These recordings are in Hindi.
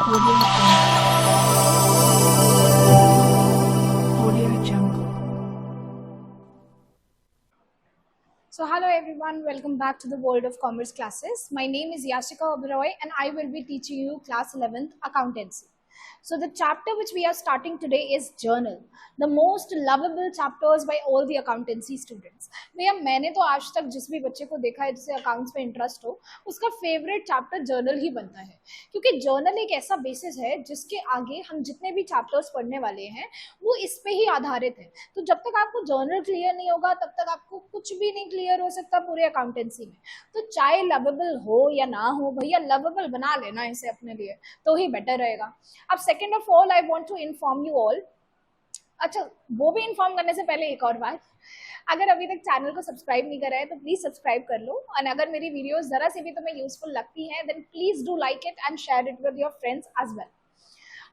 Audio Jungle. So hello everyone, welcome back to the World of Commerce classes. My name is Yashika Oberoi and I will be teaching you class 11th accountancy. So the chapter which we are starting today is journal, the most lovable chapters by all the accountancy students. भैया मैंने तो आज तक जिस भी बच्चे को देखा है जिसे अकाउंट्स में इंटरेस्ट हो उसका फेवरेट चैप्टर जर्नल ही बनता है, क्योंकि जर्नल एक ऐसा बेसिस है जिसके आगे हम जितने भी चैप्टर्स पढ़ने वाले हैं वो इस पे ही आधारित है। तो जब तक आपको जर्नल क्लियर नहीं होगा तब तक आपको कुछ भी नहीं क्लियर हो सकता पूरे अकाउंटेंसी में। तो चाहे लवेबल हो या ना हो, भैया लवेबल बना लेना इसे अपने लिए तो ही बेटर रहेगा। अब second of all I want to inform you all, अच्छा वो भी इन्फॉर्म करने से पहले एक और बात, अगर अभी तक चैनल को सब्सक्राइब नहीं करा है तो प्लीज सब्सक्राइब कर लो, और अगर मेरी वीडियोस जरा से भी तुम्हें यूजफुल लगती है then please do like it and share it with your friends as well.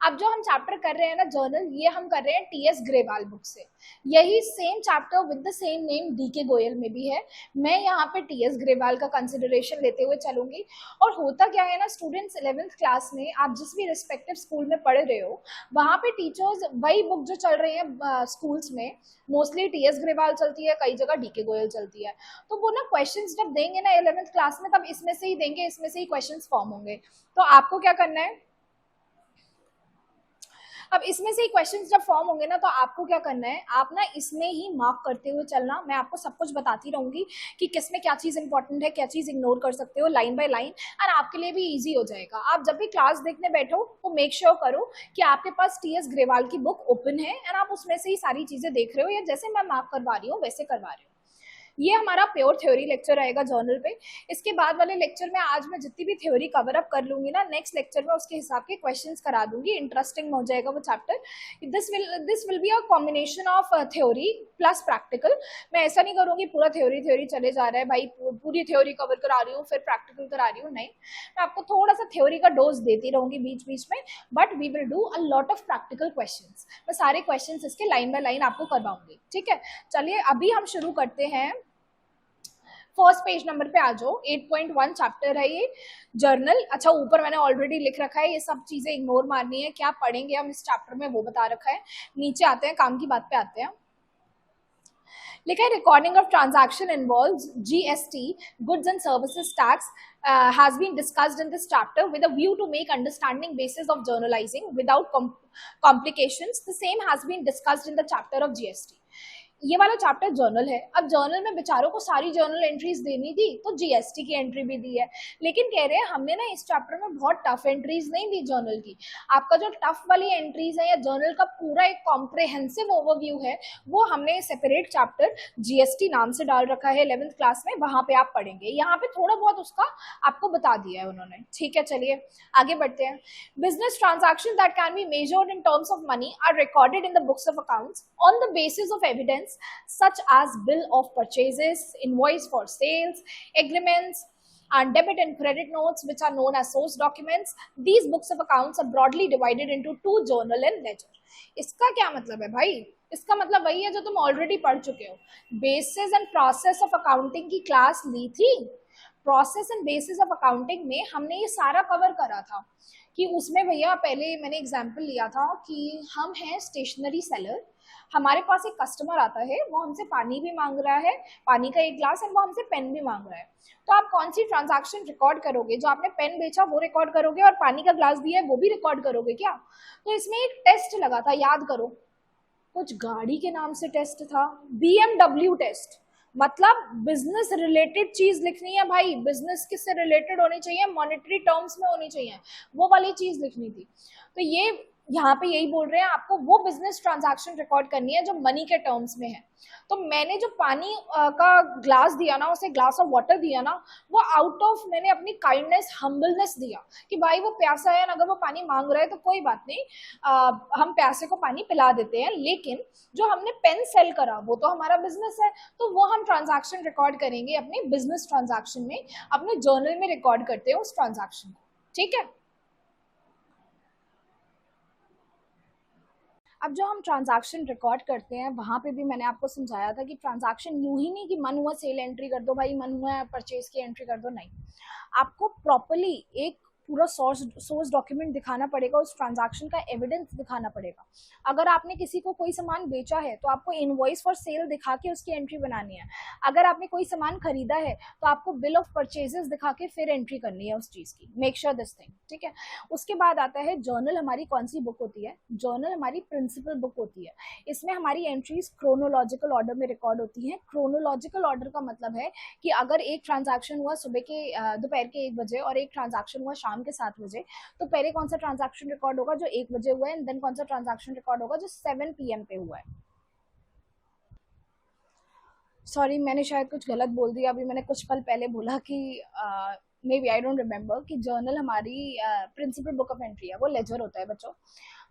अब जो हम चैप्टर कर रहे हैं ना जर्नल, ये हम कर रहे हैं टीएस ग्रेवाल बुक से। यही same chapter with the same name DK Goyal में भी है। मैं यहाँ पे टीएस ग्रेवाल का कंसिडरेशन लेते हुए चलूंगी। और होता क्या है ना स्टूडेंट्स, 11th क्लास में आप जिस भी रिस्पेक्टिव स्कूल में पढ़ रहे हो वहाँ पे टीचर्स वही बुक जो चल रही है स्कूल्स में, मोस्टली टीएस ग्रेवाल चलती है, कई जगह डीके गोयल चलती है। तो वो ना क्वेश्चंस जब देंगे ना 11th क्लास में तब इसमें से ही देंगे, इसमें से ही क्वेश्चंस फॉर्म होंगे। तो आपको क्या करना है, अब इसमें से ही क्वेश्चंस जब फॉर्म होंगे ना तो आपको क्या करना है, आप ना इसमें ही मार्क करते हुए चलना। मैं आपको सब कुछ बताती रहूंगी कि किसमें क्या चीज़ इंपॉर्टेंट है, क्या चीज़ इग्नोर कर सकते हो, लाइन बाय लाइन, और आपके लिए भी इजी हो जाएगा। आप जब भी क्लास देखने बैठो तो मेक श्योर करो कि आपके पास टीएस ग्रेवाल की बुक ओपन है एंड आप उसमें से ही सारी चीज़ें देख रहे हो, या जैसे मैं मार्क करवा रही हूँ वैसे करवा रही हूँ। ये हमारा प्योर थ्योरी लेक्चर रहेगा जर्नल पे। इसके बाद वाले लेक्चर में आज मैं जितनी भी थ्योरी कवर अप कर लूंगी ना, नेक्स्ट लेक्चर में उसके हिसाब के क्वेश्चंस करा दूंगी। इंटरेस्टिंग हो जाएगा वो chapter. This will be a combination of theory plus practical. मैं ऐसा नहीं करूंगी पूरा थ्योरी चले जा रहा है भाई, पूरी थ्योरी कवर करा रही हूँ फिर प्रैक्टिकल करा रही हूँ, नहीं। मैं आपको थोड़ा सा थ्योरी का डोज देती रहूंगी बीच बीच में, but we will do a lot of practical questions. मैं सारे क्वेश्चंस इसके लाइन बाय लाइन आपको करवाऊंगी, ठीक है। चलिए अभी हम शुरू करते हैं। फर्स्ट पेज नंबर पे आ जाओ, 8.1 चैप्टर है ये जर्नल। अच्छा ऊपर मैंने ऑलरेडी लिख रखा है, ये सब चीजें इग्नोर मारनी है, क्या पढ़ेंगे हम इस चैप्टर में वो बता रखा है। नीचे आते हैं, काम की बात पे आते हैं। लिखा है recording of transaction involves GST, goods and services tax, has been discussed in this chapter with a view to make understanding basis of journalizing without complications. The same has been discussed in the chapter of GST. ये वाला चैप्टर जर्नल है। अब जर्नल में बेचारों को सारी जर्नल एंट्रीज देनी थी तो जीएसटी की एंट्री भी दी है, लेकिन कह रहे हैं हमने ना इस चैप्टर में बहुत टफ एंट्रीज नहीं दी जर्नल की। आपका जो टफ वाली एंट्रीज है या जर्नल का पूरा एक कॉम्प्रिहेंसिव ओवरव्यू है वो हमने सेपरेट चैप्टर जीएसटी नाम से डाल रखा है 11th क्लास में, वहां पे आप पढ़ेंगे। यहाँ पे थोड़ा बहुत उसका आपको बता दिया है उन्होंने, ठीक है। चलिए आगे बढ़ते हैं। Business transaction that can be measured in terms of money are recorded in the books of accounts on the basis of evidence such as bill of purchases, invoice for sales, agreements, and debit and credit notes, which are known as source documents. These books of accounts are broadly divided into two, journal and ledger. इसका क्या मतलब है भाई? इसका मतलब वही है जो तुम ऑलरेडी पढ़ चुके हो। Basis and process of accounting की क्लास ली थी। Process and bases of accounting में हमने ये सारा कवर करा था कि उसमें भैया पहले मैंने एग्जाम्पल लिया था कि हम हैं स्टेशनरी सेलर, हमारे पास एक कस्टमर आता है, वो हमसे पानी भी मांग रहा है, पानी का एक ग्लास, एंड वो हमसे पेन भी मांग रहा है। तो आप कौन सी ट्रांजैक्शन रिकॉर्ड करोगे? जो आपने पेन बेचा वो रिकॉर्ड करोगे और पानी का ग्लास दिया है वो भी रिकॉर्ड करोगे क्या? तो इसमें एक टेस्ट लगा था, याद करो, कुछ गाड़ी के नाम से टेस्ट था, BMW टेस्ट। मतलब बिजनेस रिलेटेड चीज लिखनी है भाई, बिजनेस किससे रिलेटेड होनी चाहिए, मॉनेटरी टर्म्स में होनी चाहिए, वो वाली चीज लिखनी थी। तो ये यहाँ पे यही बोल रहे हैं आपको वो बिजनेस ट्रांजैक्शन रिकॉर्ड करनी है जो मनी के टर्म्स में है। तो मैंने जो पानी का ग्लास दिया ना, उसे ग्लास ऑफ वाटर दिया ना, वो आउट ऑफ मैंने अपनी काइंडनेस, हम्बलनेस दिया कि भाई वो प्यासा है, अगर वो पानी मांग रहा है तो कोई बात नहीं, हम प्यासे को पानी पिला देते हैं। लेकिन जो हमने पेन सेल करा वो तो हमारा बिजनेस है, तो वो हम ट्रांजैक्शन रिकॉर्ड करेंगे अपने बिजनेस ट्रांजैक्शन में, अपने जर्नल में रिकॉर्ड करते हैं उस ट्रांजैक्शन को, ठीक है। अब जो हम ट्रांजैक्शन रिकॉर्ड करते हैं वहाँ पे भी मैंने आपको समझाया था कि ट्रांजैक्शन यूं ही नहीं कि मन हुआ सेल एंट्री कर दो भाई, मन हुआ परचेज की एंट्री कर दो, नहीं। आपको प्रॉपरली एक पूरा सोर्स डॉक्यूमेंट दिखाना पड़ेगा, उस ट्रांजैक्शन का एविडेंस दिखाना पड़ेगा। अगर आपने किसी को कोई सामान बेचा है तो आपको इनवॉइस फॉर सेल दिखा के उसकी एंट्री बनानी है। अगर आपने कोई सामान खरीदा है तो आपको बिल ऑफ परचेजेस दिखा के फिर एंट्री करनी है उस चीज की। मेक श्योर दिस थिंग, ठीक है। उसके बाद आता है जर्नल। हमारी कौन सी बुक होती है? जर्नल हमारी प्रिंसिपल बुक होती है। इसमें हमारी एंट्रीज क्रोनोलॉजिकल ऑर्डर में रिकॉर्ड होती हैं। क्रोनोलॉजिकल ऑर्डर का मतलब है कि अगर एक ट्रांजैक्शन हुआ सुबह के दोपहर के 1 बजे और एक ट्रांजैक्शन हुआ शाम के 7 बजे, तो पहले कौन सा ट्रांजैक्शन रिकॉर्ड होगा? जो 1 बजे हुआ है, एंड देन कौन सा ट्रांजैक्शन रिकॉर्ड होगा? जो 7 PM पे हुआ है। सॉरी, मैंने शायद कुछ गलत बोल दिया। अभी मैंने कुछ पल पहले बोला कि may be, I don't remember, कि जर्नल हमारी प्रिंसिपल बुक ऑफ एंट्री है, वो लेजर होता है बच्चों।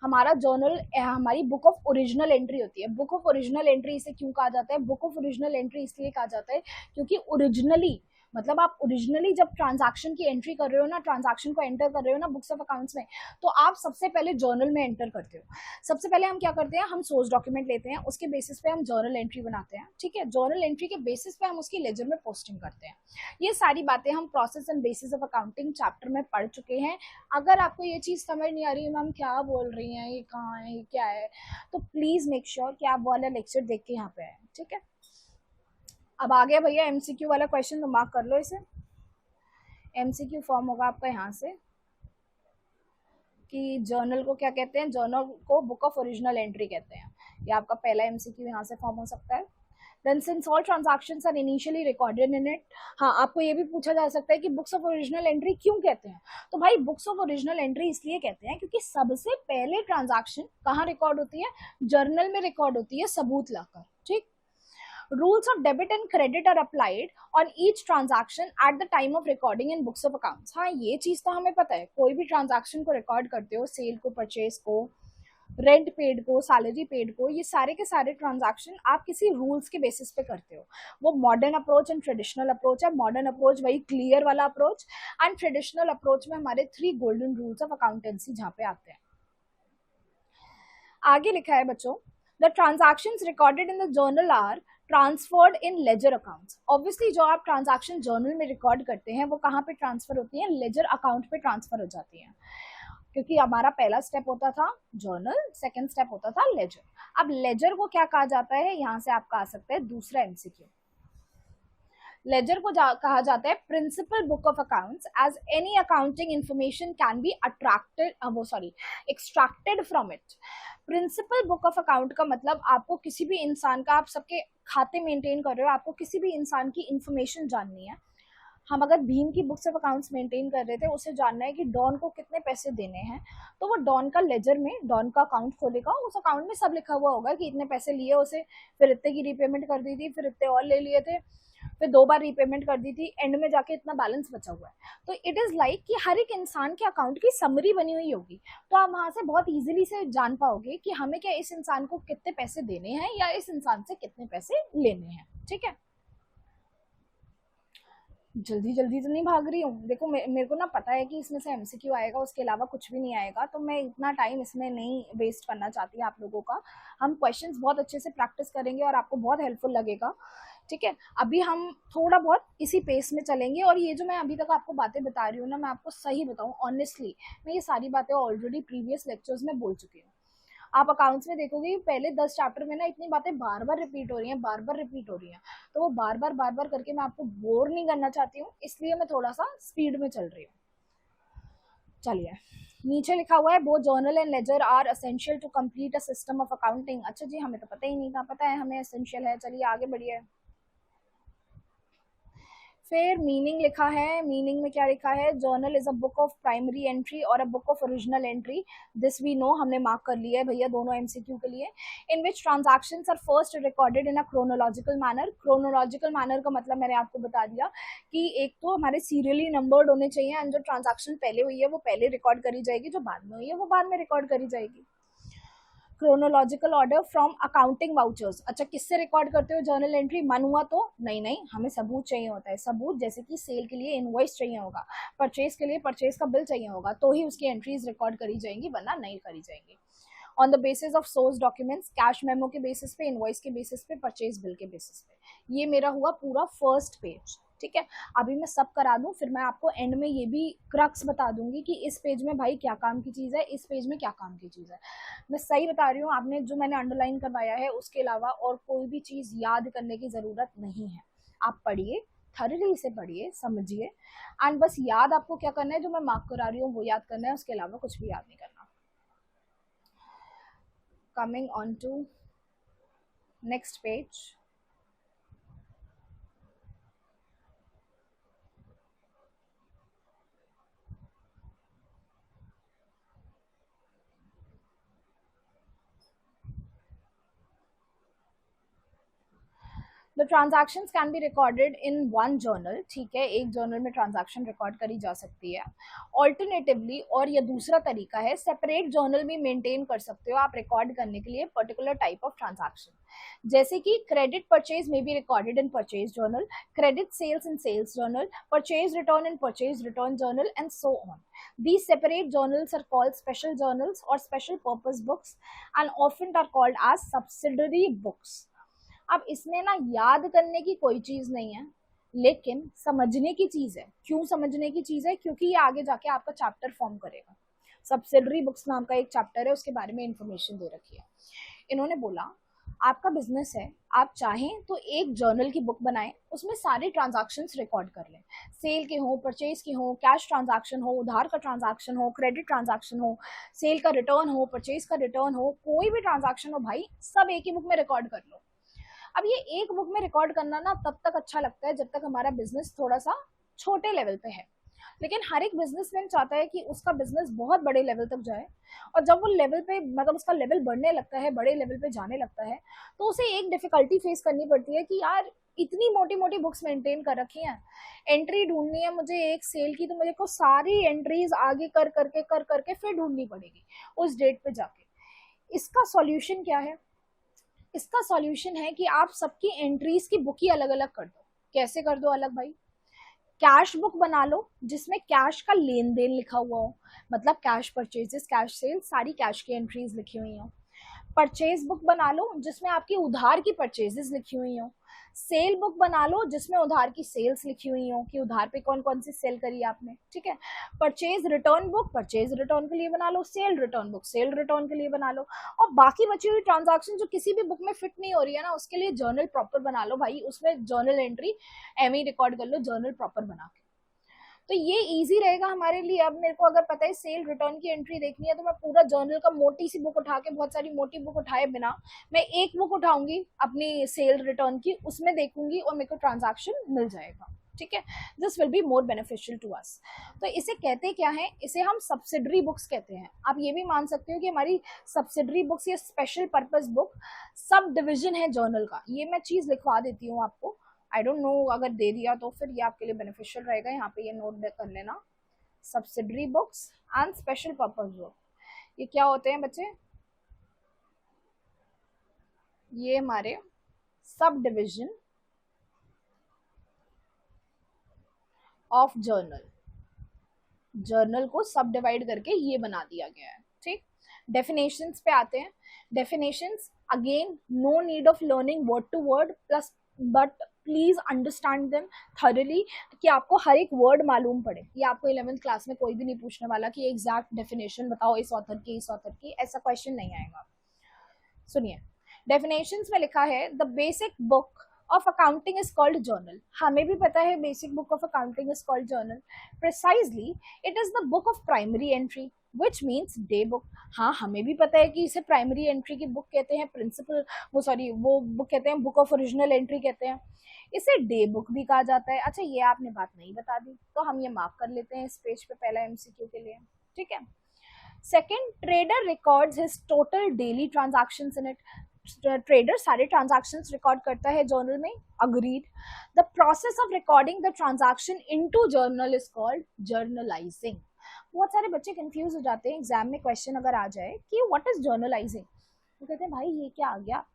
हमारा जर्नल हमारी बुक ऑफ ओरिजिनल एंट्री होती है। बुक ऑफ ओरिजिनल एंट्री इसे क्यों कहा जाता है? बुक ऑफ ओरिजिनल एंट्री इसलिए कहा जाता है क्योंकि ओरिजिनली, मतलब आप ओरिजिनली जब ट्रांजैक्शन की एंट्री कर रहे हो ना, ट्रांजैक्शन को एंटर कर रहे हो ना बुक्स ऑफ अकाउंट्स में, तो आप सबसे पहले जर्नल में एंटर करते हो। सबसे पहले हम क्या करते हैं? हम सोर्स डॉक्यूमेंट लेते हैं, उसके बेसिस पे हम जर्नल एंट्री बनाते हैं, ठीक है। जर्नल एंट्री के बेसिस पे हम उसकी लेजर में पोस्टिंग करते हैं। ये सारी बातें हम process and bases of accounting chapter में पढ़ चुके हैं। अगर आपको ये चीज़ समझ नहीं आ रही है, मैम क्या बोल रही हैं, ये कहाँ है, ये क्या है, तो प्लीज़ मेक श्योर कि आप वो वाला लेक्चर देख के यहाँ पे आए, ठीक है। अब आ गया भैया MCQ वाला क्वेश्चन, तो मार्क कर लो इसे। MCQ फॉर्म होगा आपका यहाँ से कि जर्नल को क्या कहते हैं? जर्नल को बुक ऑफ ओरिजिनल एंट्री कहते हैं। ये आपका पहला MCQ यहाँ से फॉर्म हो सकता है। Then since all transactions are initially recorded in it, हाँ, आपको ये भी पूछा जा सकता है कि बुक्स ऑफ ओरिजिनल एंट्री क्यों कहते हैं? तो भाई बुक्स ऑफ ओरिजिनल एंट्री इसलिए कहते हैं क्योंकि सबसे पहले ट्रांजैक्शन कहाँ रिकॉर्ड होती है? जर्नल में रिकॉर्ड होती है, सबूत लाकर, ठीक। Rules of debit and credit are applied on each transaction at the time of recording in books of accounts. हाँ, ये चीज तो हमें पता है। कोई भी ट्रांजैक्शन को रिकॉर्ड करते हो, सेल को, परचेज को, रेंट पेड को, सैलरी पेड को, ये सारे के सारे ट्रांजैक्शन आप किसी रूल्स के बेसिस पे करते हो। वो modern approach and traditional approach है। मॉडर्न अप्रोच वही क्लियर वाला अप्रोच, एंड ट्रेडिशनल अप्रोच में हमारे 3 गोल्डन रूल्स ऑफ अकाउंटेंसी जहाँ पे आते हैं। आगे लिखा है बच्चों, the transactions recorded in the journal are transferred in ledger accounts. Obviously जो आप ट्रांजैक्शन जर्नल में रिकॉर्ड करते हैं वो कहाँ पे ट्रांसफर होती है? लेजर अकाउंट पे ट्रांसफर हो जाती है। क्योंकि हमारा पहला स्टेप होता था जर्नल, सेकंड स्टेप होता था लेजर। अब लेजर को क्या कहा जाता है? यहाँ से आपका आ सकता है दूसरा MCQ। लेजर को कहा जाता है principal book of accounts, as any accounting information can be extracted from it. Principal book of account का मतलब आपको किसी भी इंसान का, आप सबके खाते मेंटेन कर रहे हो, आपको किसी भी इंसान की इंफॉर्मेशन जाननी है। हम अगर भीम की बुक्स ऑफ अकाउंट्स मेंटेन कर रहे थे, उसे जानना है कि डॉन को कितने पैसे देने हैं, तो वो डॉन का लेजर में डॉन का अकाउंट खोलेगा, उस अकाउंट में सब लिखा हुआ होगा कि इतने पैसे लिए उसे, फिर इतने की रीपेमेंट कर दी थी, फिर इतने और ले लिए थे, फिर 2 बार रीपेमेंट कर दी थी, एंड में जाके इतना बैलेंस बचा हुआ है। तो इट इज लाइक कि हर एक इंसान के अकाउंट की समरी बनी हुई होगी, तो आप वहां से बहुत इजीली से जान पाओगे कि हमें क्या इस इंसान को कितने पैसे देने हैं या इस इंसान से कितने पैसे लेने हैं, ठीक है। जल्दी जल्दी तो नहीं भाग रही हूँ। देखो मेरे को ना पता है कि इसमें से MCQ आएगा, उसके अलावा कुछ भी नहीं आएगा, तो मैं इतना टाइम इसमें नहीं वेस्ट करना चाहती आप लोगों का। हम क्वेश्चंस बहुत अच्छे से प्रैक्टिस करेंगे और आपको बहुत हेल्पफुल लगेगा, ठीक है। अभी हम थोड़ा बहुत इसी पेस में चलेंगे, और ये जो मैं अभी तक आपको बातें बता रही हूँ ना, मैं आपको सही बताऊँ ऑनेस्टली, मैं ये सारी बातें ऑलरेडी प्रीवियस लेक्चर्स में बोल चुकी हूँ। आप अकाउंट्स में देखोगे पहले 10 चैप्टर में ना इतनी बातें बार बार रिपीट हो रही हैं, बार बार रिपीट हो रही हैं, तो वो बार बार करके मैं आपको बोर नहीं करना चाहती हूँ, इसलिए मैं थोड़ा सा स्पीड में चल रही हूँ। चलिए, नीचे लिखा हुआ है both journal and ledger are essential to complete a system of accounting. अच्छा जी, हमें तो पता ही नहीं था, पता है हमें एसेंशियल है। चलिए आगे बढ़िए। फिर मीनिंग लिखा है। मीनिंग में क्या लिखा है? Journal is a book of primary entry और a book of original entry. This we know, हमने मार्क कर लिया है भैया दोनों MCQ के लिए। In which transactions are first recorded in a chronological manner. Chronological manner का मतलब मैंने आपको बता दिया कि एक तो हमारे सीरियली नंबर्ड होने चाहिए, एंड जो ट्रांजैक्शन पहले हुई है वो पहले रिकॉर्ड करी जाएगी, जो बाद में हुई है वो बाद में रिकॉर्ड करी जाएगी। Chronological order from accounting vouchers. अच्छा, किससे रिकॉर्ड करते हो जर्नल एंट्री? मन हुआ तो नहीं, हमें सबूत चाहिए होता है। सबूत जैसे कि सेल के लिए इनवॉइस चाहिए होगा, परचेज के लिए परचेज का बिल चाहिए होगा, तो ही उसकी एंट्रीज रिकॉर्ड करी जाएंगी, वरना नहीं करी जाएंगी। On the basis of source documents, cash memo के बेसिस पे, इनवॉइस के बेसिस पे, परचेज बिल के बेसिस पे। ये मेरा हुआ पूरा फर्स्ट पेज, ठीक है, अभी मैं सब करा दूं, फिर मैं आपको एंड में ये भी क्रक्स बता दूंगी कि इस पेज में भाई क्या काम की चीज़ है, इस पेज में क्या काम की चीज़ है। मैं सही बता रही हूँ, आपने जो मैंने अंडरलाइन करवाया है उसके अलावा और कोई भी चीज़ याद करने की ज़रूरत नहीं है। आप पढ़िए, थरली इसे पढ़िए, समझिए, एंड बस याद आपको क्या करना है, जो मैं मार्क करा रही हूँ वो याद करना है, उसके अलावा कुछ भी याद नहीं करना। Coming on to next page. The transactions can be recorded in one journal, ठीक है, एक जर्नल में ट्रांजैक्शन रिकॉर्ड करी जा सकती है। ऑल्टरनेटिवली, और ये दूसरा तरीका है, सेपरेट जर्नल भी मेंटेन कर सकते हो आप रिकॉर्ड करने के लिए पर्टिकुलर टाइप ऑफ ट्रांजैक्शन। जैसे कि क्रेडिट परचेज में be recorded in purchase journal, credit sales in sales journal, purchase return in purchase return journal, and so on. These separate journals are called special journals or special purpose books and often are called as subsidiary books. अब इसमें ना याद करने की कोई चीज नहीं है, लेकिन समझने की चीज है। क्यों समझने की चीज है? क्योंकि ये आगे जाके आपका चैप्टर फॉर्म करेगा। सब्सिडरी बुक्स नाम का एक चैप्टर है, उसके बारे में इंफॉर्मेशन दे रखी है। इन्होंने बोला आपका बिजनेस है, आप चाहें तो एक जर्नल की बुक बनाएं, उसमें सारे ट्रांजैक्शंस रिकॉर्ड कर लें, सेल के हो, परचेज के हो, कैश ट्रांजैक्शन हो, उधार का ट्रांजैक्शन हो, क्रेडिट ट्रांजैक्शन हो, सेल का रिटर्न हो, परचेज का रिटर्न हो, कोई भी ट्रांजैक्शन हो भाई, सब एक ही बुक में रिकॉर्ड कर लो। अब ये एक बुक में रिकॉर्ड करना ना तब तक अच्छा लगता है जब तक हमारा बिजनेस थोड़ा सा छोटे लेवल पे है, लेकिन हर एक बिजनेसमैन चाहता है कि उसका बिजनेस बहुत बड़े लेवल तक जाए, और जब वो लेवल पे मतलब उसका लेवल बढ़ने लगता है, बड़े लेवल पे जाने लगता है, तो उसे एक डिफिकल्टी फेस करनी पड़ती है कि यार इतनी मोटी मोटी बुक्स मेंटेन कर रखी हैं, एंट्री ढूंढनी है मुझे एक सेल की, तो मुझे को सारी एंट्रीज आगे कर करके फिर ढूंढनी पड़ेगी उस डेट पे जाके। इसका सॉल्यूशन क्या है? इसका सॉल्यूशन है कि आप सबकी एंट्रीज की बुक ही अलग अलग कर दो। कैसे कर दो अलग भाई? कैश बुक बना लो जिसमें कैश का लेन देन लिखा हुआ हो, मतलब कैश परचेजेस, कैश सेल्स, सारी कैश की एंट्रीज लिखी हुई हो। परचेज बुक बना लो जिसमें आपकी उधार की परचेजेस लिखी हुई हो। सेल बुक बना लो जिसमें उधार की सेल्स लिखी हुई हो कि उधार पे कौन कौन सी सेल करी आपने, ठीक है। Purchase return book purchase return के लिए बना लो, sale return book sale return के लिए बना लो, और बाकी बची हुई ट्रांजैक्शन जो किसी भी बुक में फिट नहीं हो रही है ना, उसके लिए जर्नल प्रॉपर बना लो भाई, उसमें जर्नल एंट्री एम रिकॉर्ड कर लो जर्नल प्रॉपर बना के। तो ये इजी रहेगा हमारे लिए। अब मेरे को अगर पता है सेल रिटर्न की एंट्री देखनी है, तो मैं पूरा जर्नल का मोटी सी बुक उठा के, बहुत सारी मोटी बुक उठाए बिना मैं एक बुक उठाऊंगी अपनी सेल रिटर्न की, उसमें देखूंगी और मेरे को ट्रांजैक्शन मिल जाएगा, ठीक है। This will be more beneficial to us. तो इसे कहते क्या है? इसे हम सब्सिडरी बुक्स कहते हैं। आप ये भी मान सकते हो कि हमारी सब्सिडरी बुक्स या special purpose book sub division है जर्नल का। ये मैं चीज लिखवा देती हूँ आपको, आई डोंट नो अगर दे दिया तो फिर ये आपके लिए बेनिफिशियल रहेगा, यहाँ पे ये नोट कर लेना। Subsidiary books and special purpose book, ये क्या होते हैं बच्चे? ये हमारे sub division of journal, journal को सब डिवाइड करके ये बना दिया गया है, ठीक। डेफिनेशंस पे आते हैं। Definitions again no need of learning word to word plus, but please understand them thoroughly, कि आपको हर एक वर्ड मालूम पड़े। ये आपको 11th क्लास में कोई भी नहीं पूछने वाला कि एग्जैक्ट डेफिनेशन बताओ इस ऑथर की, इस ऑथर की, ऐसा क्वेश्चन नहीं आएगा। सुनिए, डेफिनेशंस में लिखा है the basic book of accounting is called journal. हमें भी पता है basic book of accounting is called journal. Precisely it is the book of primary entry which means day book. हाँ, हमें भी पता है कि इसे प्राइमरी एंट्री की बुक कहते हैं, प्रिंसिपल वो बुक कहते हैं, बुक ऑफ ओरिजिनल एंट्री कहते हैं, इसे डे बुक भी कहा जाता है। अच्छा, ये आपने बात नहीं बता दी तो हम ये मार्क कर लेते हैं इस पेज पे, पहला एमसीक्यू के लिए, ठीक है। Second, trader records his total daily transactions in it. Trader सारे ट्रांजैक्शंस रिकॉर्ड करता है जर्नल में, agreed. The process of recording the transaction into journal is called journalising. बहुत सारे बच्चे कंफ्यूज हो जाते हैं एग्जाम में, क्वेश्चन अगर आ जाए कि व्हाट इज जर्नलाइजिंग, वो कहते हैं भाई ये क्या आ गया।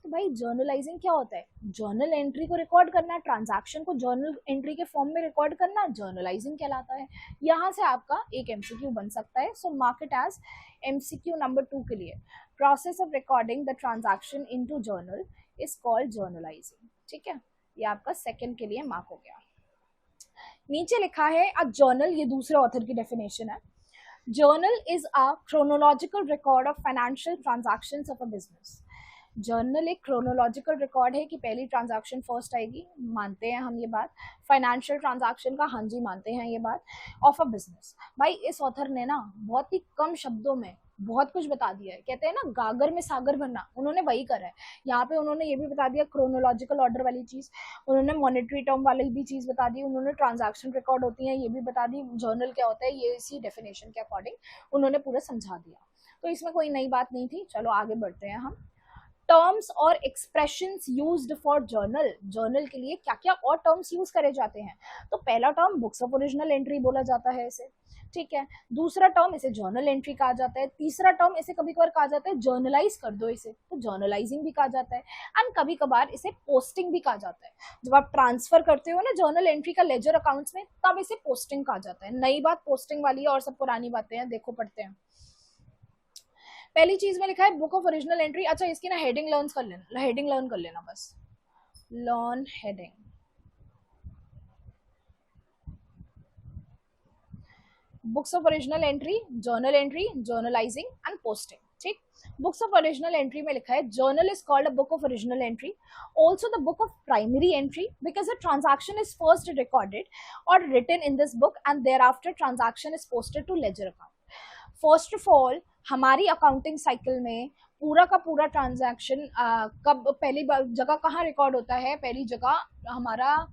तो भाई जर्नलाइजिंग क्या होता है? जर्नल एंट्री को रिकॉर्ड करना, ट्रांजैक्शन को जर्नल एंट्री के फॉर्म में रिकॉर्ड करना जर्नलाइजिंग कहलाता है। यहाँ से आपका एक एमसीक्यू बन सकता है, so mark it as MCQ number 2 के लिए। Process of recording the transaction into journal is called journalising, ठीक है। ये आपका सेकंड के लिए मार्क हो गया। नीचे लिखा है अ जर्नल, ये दूसरे ऑथर की डेफिनेशन है, journal is a chronological record of financial transactions of a business. Journal एक क्रोनोलॉजिकल रिकॉर्ड है कि पहली ट्रांजैक्शन फर्स्ट आएगी, मानते हैं हम ये बात, फाइनेंशियल ट्रांजैक्शन का, हाँ जी मानते हैं ये बात, ऑफ अ बिजनेस। भाई इस ऑथर ने ना बहुत ही कम शब्दों में बहुत कुछ बता दिया है, कहते हैं ना गागर में सागर भरना, उन्होंने वही करा है यहाँ पे। उन्होंने ये भी बता दिया क्रोनोलॉजिकल ऑर्डर वाली चीज, उन्होंने मॉनेटरी टर्म वाली भी चीज बता दी, उन्होंने ट्रांजैक्शन रिकॉर्ड होती है ये भी बता दी, जर्नल क्या होता है ये इसी डेफिनेशन के अकॉर्डिंग उन्होंने पूरा समझा दिया। तो इसमें कोई नई बात नहीं थी। चलो आगे बढ़ते हैं हम। टर्म्स और expressions used for journal, journal के लिए क्या क्या और टर्म्स यूज करे जाते हैं। तो पहला term books of original entry बोला जाता है इसे, ठीक है। दूसरा टर्म इसे जर्नल एंट्री कहा जाता है। तीसरा टर्म इसे कभी कभार कहा जाता है जर्नलाइज कर दो इसे, तो जर्नलाइजिंग भी कहा जाता है। एंड कभी कभार इसे पोस्टिंग भी कहा जाता है, जब आप ट्रांसफर करते हो ना जर्नल एंट्री का लेजर अकाउंट्स में, तब इसे पोस्टिंग कहा जाता है। नई बात पोस्टिंग वाली है और सब पुरानी बातें हैं, देखो पढ़ते हैं। पहली चीज में लिखा है बुक ऑफ ओरिजिनल एंट्री। अच्छा इसकी ना हेडिंग लर्न कर लेना, हेडिंग लर्न कर लेना बस, learn heading. Books of original entry, journal entry, journalising and posting, ठीक। बुक्स ऑफ ओरिजिनल एंट्री में लिखा है journal is called a book of original entry, also the book of primary entry because the transaction is first recorded और written in this book and thereafter transaction is posted to ledger account. First of all हमारी अकाउंटिंग साइकिल में पूरा का पूरा ट्रांजैक्शन कब पहली जगह कहाँ रिकॉर्ड होता है, पहली जगह हमारा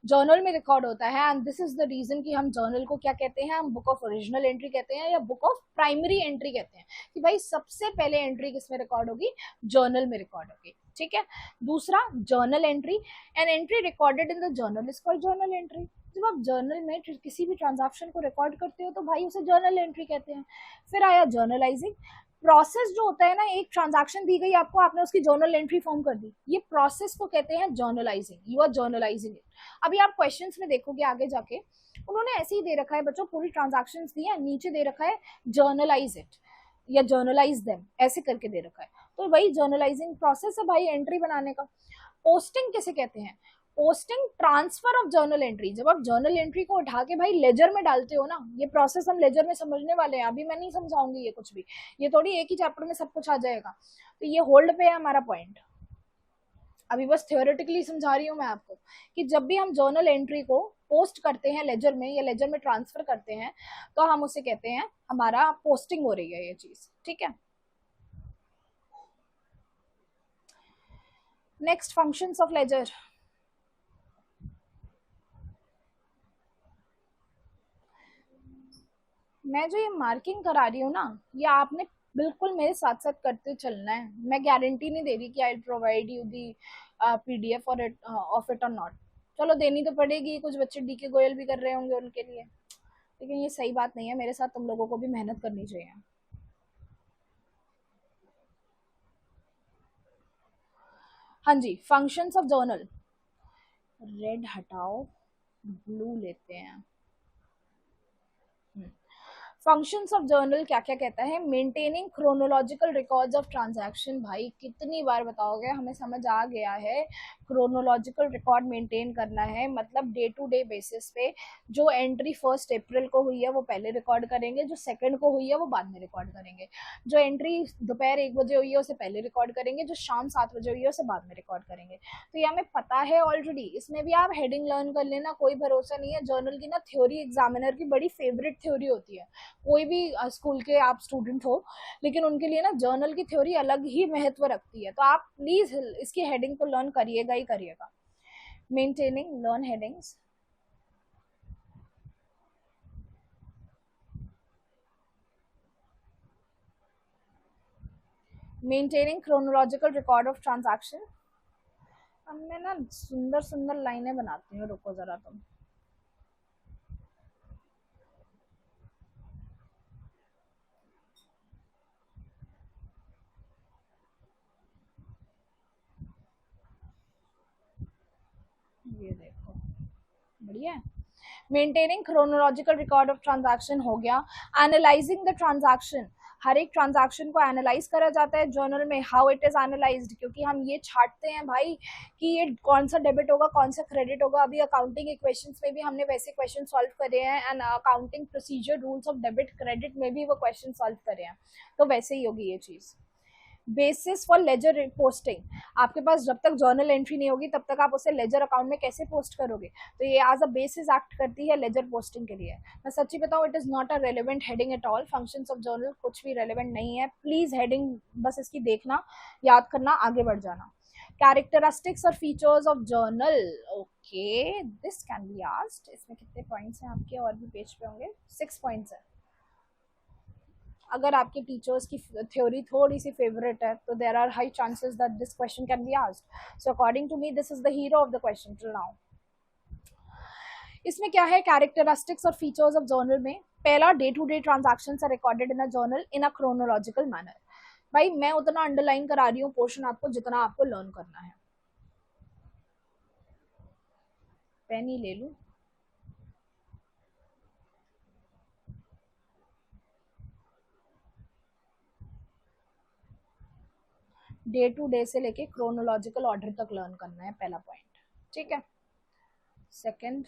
जर्नल में रिकॉर्ड होता है। And this is the reason कि हम जर्नल को क्या कहते हैं, हम बुक ऑफ ओरिजिनल एंट्री कहते हैं या बुक ऑफ प्राइमरी एंट्री कहते हैं, कि भाई सबसे पहले एंट्री किस में रिकॉर्ड होगी, जर्नल में रिकॉर्ड होगी, ठीक है। दूसरा journal entry, an entry recorded in the journal is called journal entry. जब आप जर्नल में किसी भी ट्रांजैक्शन को रिकॉर्ड करते हो तो भाई उसे जर्नल एंट्री कहते हैं। फिर आया जर्नलाइजिंग, प्रोसेस जो होता है ना, एक ट्रांजैक्शन दी गई आपको, आपने उसकी जर्नल एंट्री फॉर्म कर दी, ये प्रोसेस को कहते हैं journalising, you are journalising it. अभी आप क्वेश्चंस में देखोगे आगे जाके उन्होंने ऐसे ही दे रखा है बच्चों, पूरी ट्रांजैक्शंस दी है, नीचे दे रखा है जर्नलाइज इट या जर्नलाइज देम, ऐसे करके दे रखा है। तो वही जर्नलाइजिंग प्रोसेस है भाई एंट्री बनाने का। पोस्टिंग किसे कहते हैं, posting transfer of journal entry, जब आप जर्नल एंट्री को उठा के भाई लेजर में डालते हो ना, ये प्रोसेस हम लेजर में समझने वाले हैं, अभी मैं नहीं समझाऊंगी ये कुछ भी, ये थोड़ी एक ही चैप्टर में सब कुछ आ जाएगा, तो ये होल्ड पे है हमारा पॉइंट। अभी बस थियोरेटिकली समझा रही हूँ मैं आपको कि जब भी हम जर्नल एंट्री को पोस्ट करते हैं लेजर में या लेजर में ट्रांसफर करते हैं तो हम उसे कहते हैं हमारा पोस्टिंग हो रही है ये चीज, ठीक है। Next functions of ledger. मैं जो ये मार्किंग करा रही हूँ ना, ये आपने बिल्कुल मेरे साथ साथ करते चलना है, मैं गारंटी नहीं दे रही कि I provide you the PDF और ऑफ इट और नॉट। चलो देनी तो पड़ेगी, कुछ बच्चे डीके गोयल भी कर रहे होंगे उनके लिए, लेकिन ये सही बात नहीं है, मेरे साथ तुम लोगों को भी मेहनत करनी चाहिए। हाँ जी, फंक्शंस ऑफ जर्नल, रेड हटाओ ब्लू लेते हैं। फंक्शंस ऑफ जर्नल क्या क्या कहता है, maintaining chronological records of transaction. भाई कितनी बार बताओगे, हमें समझ आ गया है, क्रोनोलॉजिकल रिकॉर्ड मेंटेन करना है, मतलब डे टू डे बेसिस पे जो एंट्री 1 अप्रैल को हुई है वो पहले रिकॉर्ड करेंगे, जो 2 को हुई है वो बाद में रिकॉर्ड करेंगे, जो एंट्री दोपहर 1 बजे हुई है उसे पहले रिकॉर्ड करेंगे, जो शाम 7 बजे हुई है उसे बाद में रिकॉर्ड करेंगे। तो ये हमें पता है ऑलरेडी, इसमें भी आप हेडिंग लर्न कर लेना, कोई भरोसा नहीं है। जर्नल की ना थ्योरी एग्जामिनर की बड़ी फेवरेट थ्योरी होती है, कोई भी स्कूल के आप स्टूडेंट हो, लेकिन उनके लिए ना जर्नल की थ्योरी अलग ही महत्व रखती है, तो आप प्लीज इसकी हेडिंग को लर्न करिएगा ही करिएगा। Maintaining, learn headings. Maintaining chronological record of transaction. अब मैं ना सुंदर सुंदर लाइनें बनाती हूँ, रुको जरा तुम। ये देखो, बढ़िया है। Maintaining chronological record of transaction हो गया। एनालाइजिंग द ट्रांजैक्शन, हर एक ट्रांजैक्शन को एनालाइज करा जाता है जर्नल में। हाउ इट इज एनालाइज्ड, क्योंकि हम ये छांटते हैं भाई कि ये कौन सा डेबिट होगा कौन सा क्रेडिट होगा। अभी अकाउंटिंग इक्वेशंस में भी हमने वैसे क्वेश्चन सॉल्व करे हैं, and accounting procedure rules of debit credit में भी वो क्वेश्चन सॉल्व करे हैं, तो वैसे ही होगी ये चीज। बेसिस फॉर लेजर पोस्टिंग, आपके पास जब तक जर्नल एंट्री नहीं होगी तब तक आप उसे लेजर अकाउंट में कैसे पोस्ट करोगे, तो ये एज अ बेसिस एक्ट करती है लेजर पोस्टिंग के लिए। मैं सच्ची बताऊं, it is not a relevant heading at all. Functions of journal कुछ भी रेलिवेंट नहीं है, प्लीज हेडिंग बस इसकी देखना, याद करना, आगे बढ़ जाना। कैरेक्टरिस्टिक्स और features of journal, okay this can be asked. इसमें कितने पॉइंट्स हैं आपके, और भी पेज पे होंगे, 6 पॉइंट्स है। अगर आपके टीचर्स की थ्योरी थोड़ी सी फेवरेट है तो there are high chances that this question can be asked. So according to me this is the hero of the question till now. इसमें क्या है, कैरेक्टरिस्टिक्स और फीचर्स ऑफ जर्नल में पहला, day to day transactions are recorded in a journal in a chronological manner. भाई मैं उतना अंडरलाइन करा रही हूँ पोर्शन आपको जितना आपको लर्न करना है। पेन ही ले लूं, डे टू डे से लेके क्रोनोलॉजिकल ऑर्डर तक लर्न करना है, पहला पॉइंट, ठीक है। सेकंड,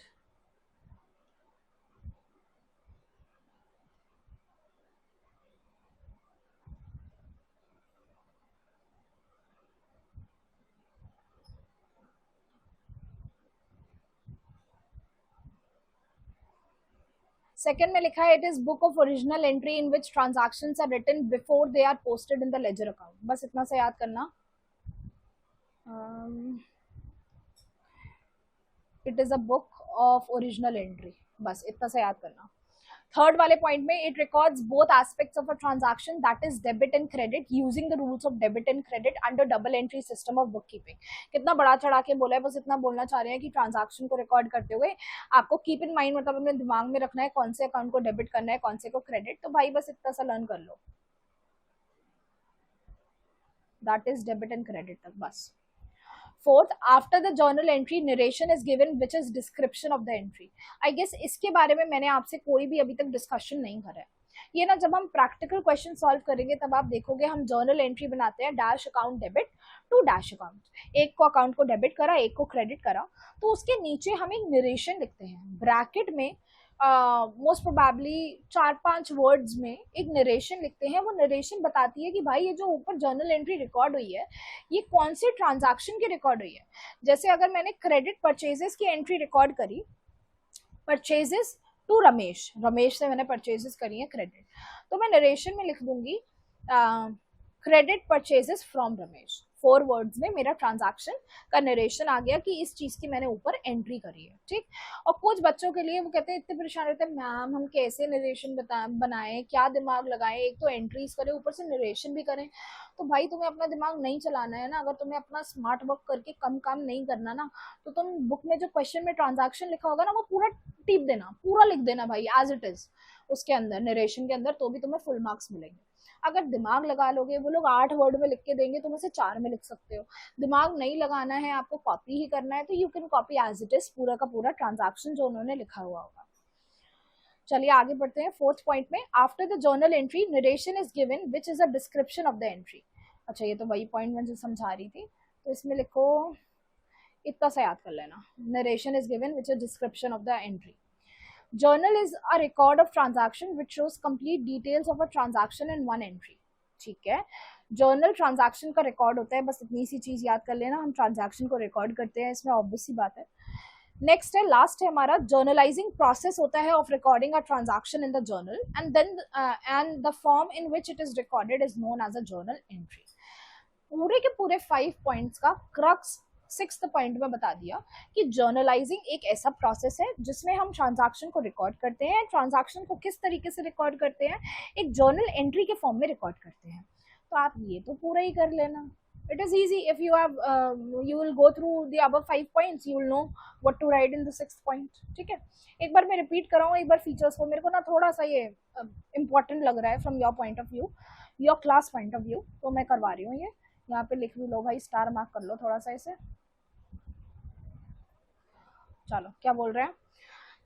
सेकंड में लिखा है it is book of original entry in which transactions are written before they are posted in the ledger account. बस इतना से याद करना। It is a book of original entry, बस इतना से याद करना। थर्ड वाले पॉइंट में, it records both aspects of a transaction that is debit and credit using the rules of debit and credit under double entry system of book keeping. कितना बड़ा चढ़ा के बोला है, बस इतना बोलना चाह रहे हैं कि ट्रांजैक्शन को रिकॉर्ड करते हुए आपको कीप इन माइंड, मतलब अपने दिमाग में रखना है कौन से अकाउंट को डेबिट करना है कौन से को क्रेडिट। तो भाई बस इतना सा लर्न कर लो, that is debit and credit तक बस। Fourth, after the journal entry narration is given which is description of the entry. I guess इसके बारे में मैंने आपसे कोई भी अभी तक डिस्कशन नहीं करा है। ये ना जब हम प्रैक्टिकल क्वेश्चन सॉल्व करेंगे तब आप देखोगे, हम जर्नल एंट्री बनाते हैं, dash account debit to dash account, एक को अकाउंट को डेबिट करा एक को क्रेडिट करा, तो उसके नीचे हम एक नरेशन लिखते हैं ब्रैकेट में, मोस्ट प्रोबेबली 4-5 वर्ड्स में एक नरेशन लिखते हैं। वो नरेशन बताती है कि भाई ये जो ऊपर जर्नल एंट्री रिकॉर्ड हुई है ये कौन से ट्रांजैक्शन की रिकॉर्ड हुई है। जैसे अगर मैंने क्रेडिट परचेजेस की एंट्री रिकॉर्ड करी, परचेजेस टू रमेश, रमेश से मैंने परचेजेस करी है क्रेडिट, तो मैं नरेशन में लिख दूंगी credit purchases from Ramesh. 4 words में मेरा ट्रांजैक्शन का नरेशन आ गया कि इस चीज की मैंने ऊपर एंट्री करी है, ठीक। और कुछ बच्चों के लिए वो कहते हैं, इतने परेशान रहते हैं, मैम हम कैसे नरेशन बनाएं, क्या दिमाग लगाएं, एक तो एंट्रीज करें ऊपर से नरेशन भी करें। तो भाई तुम्हें अपना दिमाग नहीं चलाना है ना, अगर तुम्हें अपना स्मार्ट वर्क करके कम काम नहीं करना ना, तो तुम बुक में जो क्वेश्चन में ट्रांजैक्शन लिखा होगा ना वो पूरा टिप देना, पूरा लिख देना भाई एज इट इज उसके अंदर, नरेशन के अंदर, तो भी तुम्हें फुल मार्क्स मिलेंगे। अगर दिमाग लगा लोगे, वो लोग 8 वर्ड में लिख के देंगे, तुम उसे 4 में लिख सकते हो। दिमाग नहीं लगाना है, आपको कॉपी ही करना है, तो you can copy as it is पूरा का पूरा ट्रांजैक्शन जो उन्होंने लिखा हुआ होगा। चलिए आगे बढ़ते हैं। फोर्थ पॉइंट में, after the journal entry narration is given which is a description of the entry. अच्छा ये तो वही पॉइंट मैं जो समझा रही थी, तो इसमें लिखो, इतना सा याद कर लेना, narration is given which is description of the entry. Journal is a record of transaction which shows complete details of a transaction in one entry, ठीक है। जर्नल ट्रांजैक्शन का रिकॉर्ड होता है, बस इतनी सी चीज याद कर लेना, हम ट्रांजैक्शन को रिकॉर्ड करते हैं, इसमें ऑब्वियस सी बात है। नेक्स्ट है, लास्ट है हमारा, जर्नलाइजिंग प्रोसेस होता है of recording a transaction in the journal and then and the form in which it is recorded is known as a journal entry. पूरे के पूरे 5 पॉइंट्स का क्रक्स 6th पॉइंट में बता दिया कि जर्नलाइजिंग एक ऐसा प्रोसेस है जिसमें हम ट्रांजैक्शन को रिकॉर्ड करते हैं। ट्रांजैक्शन को किस तरीके से रिकॉर्ड करते हैं, एक जर्नल एंट्री के फॉर्म में रिकॉर्ड करते हैं। तो आप ये तो पूरा ही कर लेना, it is easy if you have you will go through the above 5 points, you will know what to write in the 6th point, ठीक है। एक बार मैं रिपीट कर रहा हूँ एक बार फीचर्स को, मेरे को ना थोड़ा सा ये इम्पोर्टेंट लग रहा है from your point of view, your class point of view, तो मैं करवा रही हूँ ये। यहाँ पे लिख भी लो भाई, स्टार मार्क कर लो थोड़ा सा इसे। चलो क्या बोल रहे हैं,